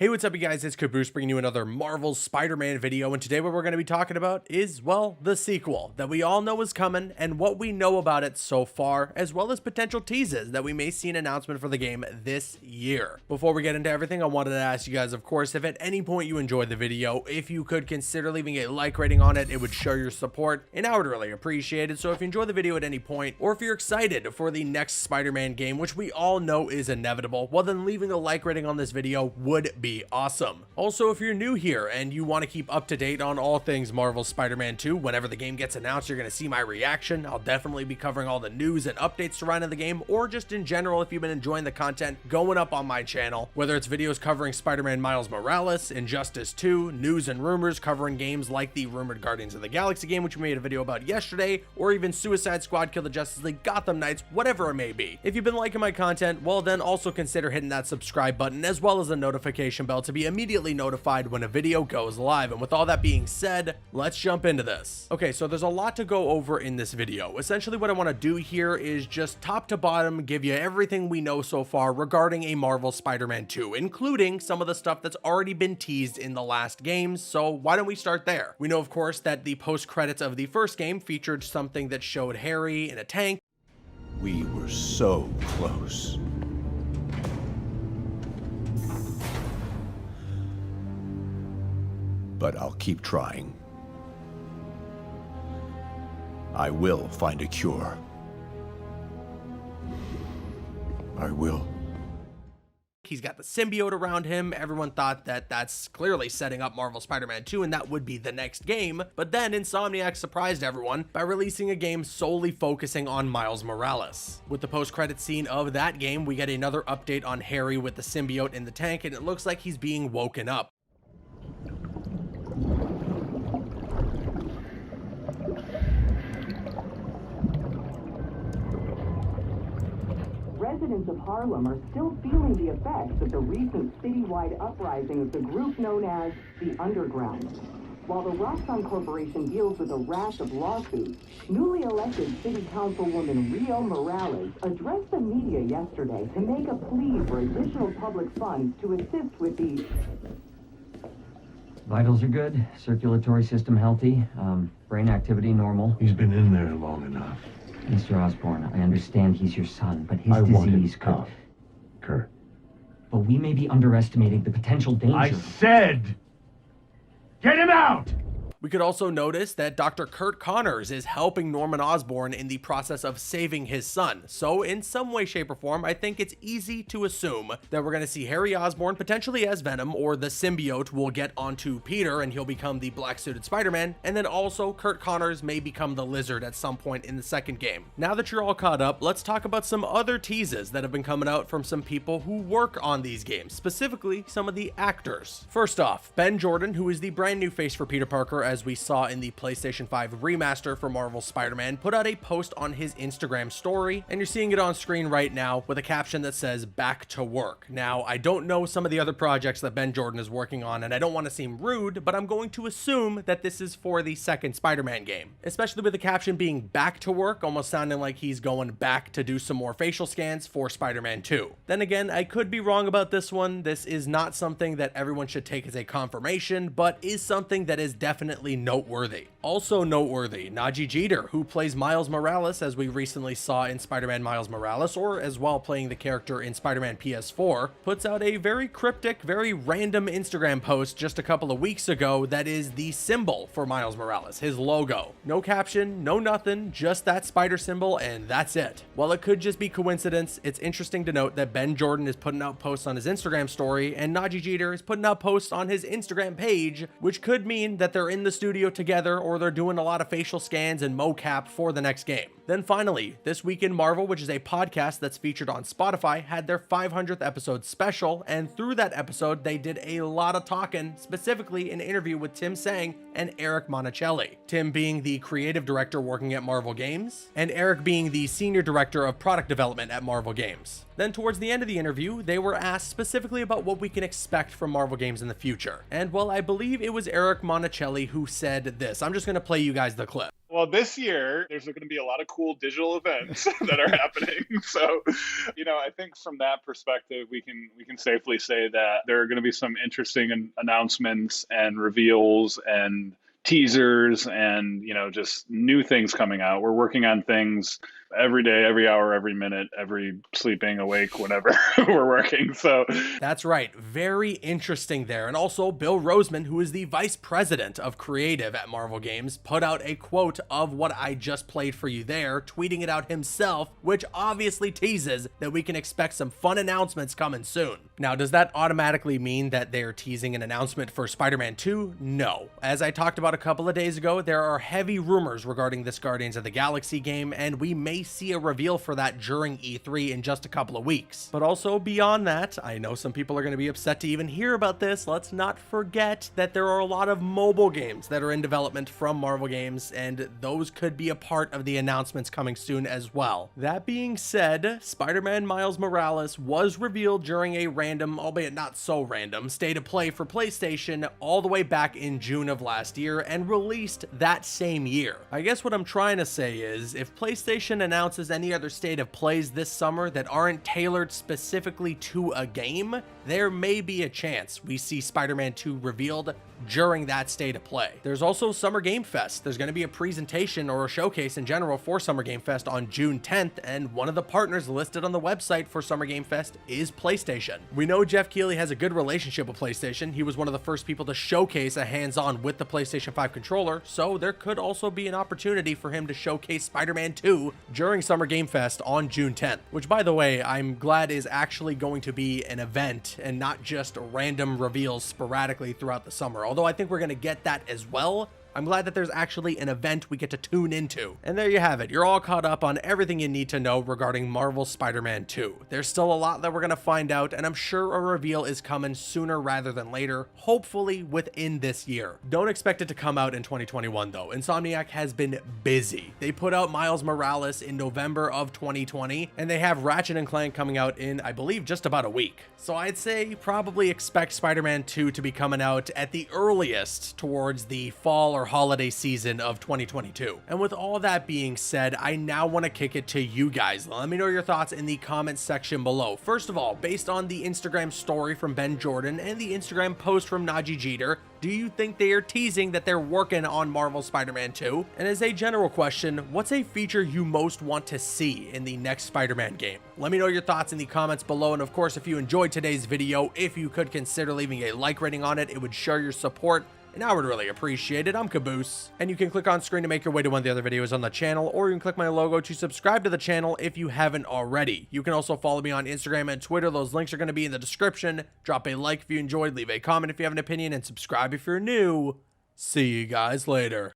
Hey, what's up you guys, it's Caboose bringing you another Marvel Spider-Man video, and today what we're going to be talking about is, well, the sequel that we all know is coming and what we know about it so far, as well as potential teases that we may see an announcement for the game this year. Before we get into everything, I wanted to ask you guys, of course, if at any point you enjoyed the video, if you could consider leaving a like rating on it, it would show your support, and I would really appreciate it. So if you enjoy the video at any point, or if you're excited for the next Spider-Man game, which we all know is inevitable, well then leaving a like rating on this video would be awesome. Also, if you're new here and you want to keep up to date on all things Marvel Spider-Man 2, whenever the game gets announced, you're going to see my reaction. I'll definitely be covering all the news and updates surrounding the game, or just in general if you've been enjoying the content going up on my channel, whether it's videos covering Spider-Man Miles Morales, Injustice 2, news and rumors covering games like the rumored Guardians of the Galaxy game, which we made a video about yesterday, or even Suicide Squad, Kill the Justice League, Gotham Knights, whatever it may be. If you've been liking my content, well then also consider hitting that subscribe button as well as the notification bell to be immediately notified when a video goes live. And with all that being said, let's jump into this. Okay, so there's a lot to go over in this video. Essentially what I want to do here is just top to bottom give you everything we know so far regarding a Marvel Spider-Man 2, including some of the stuff that's already been teased in the last games. So why don't we start there? We know, of course, that the post credits of the first game featured something that showed Harry in a tank. We were so close. But I'll keep trying. I will find a cure. I will. He's got the symbiote around him. Everyone thought that that's clearly setting up Marvel Spider-Man 2 and that would be the next game. But then Insomniac surprised everyone by releasing a game solely focusing on Miles Morales. With the post-credit scene of that game, we get another update on Harry with the symbiote in the tank, and it looks like he's being woken up. Residents of Harlem are still feeling the effects of the recent citywide uprising of the group known as the Underground. While the Roxxon Corporation deals with a rash of lawsuits, newly elected City Councilwoman Rio Morales addressed the media yesterday to make a plea for additional public funds to assist with the... Vitals are good, circulatory system healthy, brain activity normal. He's been in there long enough. Mr. Osborn, I understand he's your son, but his I want him disease could... out. Kurt. But we may be underestimating the potential danger. I said, get him out! We could also notice that Dr. Kurt Connors is helping Norman Osborn in the process of saving his son. So in some way, shape, or form, I think it's easy to assume that we're going to see Harry Osborn potentially as Venom, or the symbiote will get onto Peter and he'll become the black-suited Spider-Man, and then also Kurt Connors may become the Lizard at some point in the second game. Now that you're all caught up, let's talk about some other teases that have been coming out from some people who work on these games, specifically some of the actors. First off, Ben Jordan, who is the brand new face for Peter Parker, as we saw in the PlayStation 5 remaster for Marvel Spider-Man, put out a post on his Instagram story, and you're seeing it on screen right now with a caption that says "back to work." Now, I don't know some of the other projects that Ben Jordan is working on, and I don't want to seem rude, but I'm going to assume that this is for the second Spider-Man game, especially with the caption being "back to work," almost sounding like he's going back to do some more facial scans for Spider-Man 2. Then again, I could be wrong about this one. This is not something that everyone should take as a confirmation, but is something that is definitely noteworthy. Also noteworthy, Najee Jeter, who plays Miles Morales, as we recently saw in Spider-Man Miles Morales, or as well playing the character in Spider-Man PS4, puts out a very cryptic, very random Instagram post just a couple of weeks ago that is the symbol for Miles Morales, his logo. No caption, no nothing, just that spider symbol, and that's it. While it could just be coincidence, it's interesting to note that Ben Jordan is putting out posts on his Instagram story, and Najee Jeter is putting out posts on his Instagram page, which could mean that they're in the studio together, or they're doing a lot of facial scans and mocap for the next game. Then finally, This Week in Marvel, which is a podcast that's featured on Spotify, had their 500th episode special, and through that episode, they did a lot of talking, specifically an interview with Tim Sang and Eric Monacelli. Tim being the creative director working at Marvel Games, and Eric being the senior director of product development at Marvel Games. Then towards the end of the interview, they were asked specifically about what we can expect from Marvel games in the future. And well, I believe it was Eric Monticelli who said this. I'm just going to play you guys the clip. Well, this year, there's going to be a lot of cool digital events that are happening. So, I think from that perspective, we can safely say that there are going to be some interesting announcements and reveals and teasers and, just new things coming out. We're working on things every day, every hour, every minute, every sleeping, awake, whatever we're working. So that's right. Very interesting there. And also Bill Roseman, who is the vice president of creative at Marvel Games, put out a quote of what I just played for you there, tweeting it out himself, which obviously teases that we can expect some fun announcements coming soon. Now, does that automatically mean that they're teasing an announcement for Spider-Man 2? No. As I talked about a couple of days ago, there are heavy rumors regarding this Guardians of the Galaxy game, and we may see a reveal for that during E3 in just a couple of weeks. But also beyond that, I know some people are going to be upset to even hear about this. Let's not forget that there are a lot of mobile games that are in development from Marvel Games, and those could be a part of the announcements coming soon as well. That being said, Spider-Man Miles Morales was revealed during a random, albeit not so random, state of play for PlayStation all the way back in June of last year and released that same year. I guess what I'm trying to say is, if PlayStation announces any other state of plays this summer that aren't tailored specifically to a game, there may be a chance we see Spider-Man 2 revealed during that state of play. There's also Summer Game Fest. There's going to be a presentation or a showcase in general for Summer Game Fest on June 10th, and one of the partners listed on the website for Summer Game Fest is PlayStation. We know Jeff Keighley has a good relationship with PlayStation. He was one of the first people to showcase a hands-on with the PlayStation 5 controller, so there could also be an opportunity for him to showcase Spider-Man 2 during Summer Game Fest on June 10th, which, by the way, I'm glad is actually going to be an event and not just random reveals sporadically throughout the summer. Although I think we're going to get that as well. I'm glad that there's actually an event we get to tune into. And there you have it. You're all caught up on everything you need to know regarding Marvel's Spider-Man 2. There's still a lot that we're going to find out, and I'm sure a reveal is coming sooner rather than later, hopefully within this year. Don't expect it to come out in 2021 though. Insomniac has been busy. They put out Miles Morales in November of 2020, and they have Ratchet & Clank coming out in, I believe, just about a week. So I'd say probably expect Spider-Man 2 to be coming out at the earliest towards the fall or holiday season of 2022. And with all that being said, I now want to kick it to you guys. Let me know your thoughts in the comments section below. First of all, based on the Instagram story from Ben Jordan and the Instagram post from Najee Jeter, do you think they are teasing that they're working on Marvel Spider-Man 2? And as a general question, what's a feature you most want to see in the next Spider-Man game? Let me know your thoughts in the comments below, and of course, if you enjoyed today's video, if you could consider leaving a like rating on it, it would show your support, and I would really appreciate it. I'm Caboose, and you can click on screen to make your way to one of the other videos on the channel, or you can click my logo to subscribe to the channel if you haven't already. You can also follow me on Instagram and Twitter. Those links are going to be in the description. Drop a like if you enjoyed, leave a comment if you have an opinion, and subscribe if you're new. See you guys later.